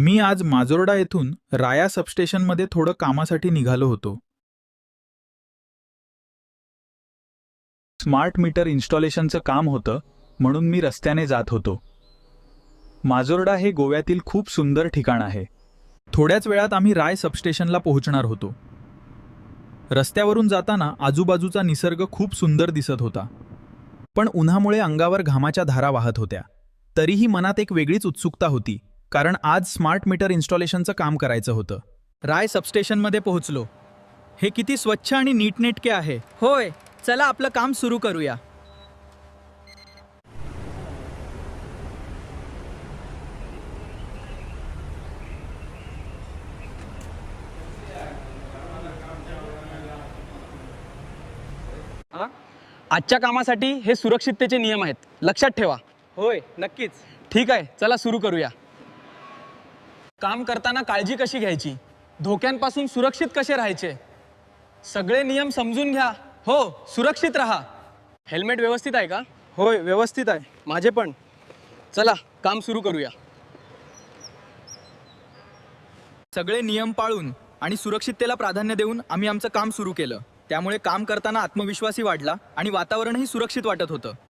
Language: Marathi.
मी आज माजोर्डा येथून राया सबस्टेशनमध्ये थोडं कामासाठी निघालो होतो. स्मार्ट मीटर इन्स्टॉलेशनचं काम होतं म्हणून मी रस्त्याने जात होतो. माजोर्डा हे गोव्यातील खूप सुंदर ठिकाण आहे. थोड्याच वेळात आम्ही राय सबस्टेशनला पोहोचणार होतो. रस्त्यावरून जाताना आजूबाजूचा निसर्ग खूप सुंदर दिसत होता, पण उन्हामुळे अंगावर घामाच्या धारा वाहत होत्या. तरीही मनात एक वेगळीच उत्सुकता होती, कारण आज स्मार्ट मीटर इन्स्टॉलेशनचं काम करायचं होतं. राय सबस्टेशनमध्ये पोहोचलो. हे किती स्वच्छ आणि नीटनेटके आहे. होय, चला आपलं काम सुरू करूया. आजच्या कामासाठी हे सुरक्षिततेचे नियम आहेत, लक्षात ठेवा. होय, नक्कीच. ठीक आहे, चला सुरू करूया. काम करताना काळजी कशी घ्यायची, धोक्यांपासून सुरक्षित कसे राहायचे, सगळे नियम समजून घ्या. हो, सुरक्षित राहा. हेल्मेट व्यवस्थित आहे का? होय, व्यवस्थित आहे. माझे पण. चला काम सुरू करूया. सगळे नियम पाळून आणि सुरक्षिततेला प्राधान्य देऊन आम्ही आमचं काम सुरू केलं. त्यामुळे काम करताना आत्मविश्वासही वाढला आणि वातावरणही सुरक्षित वाटत होतं.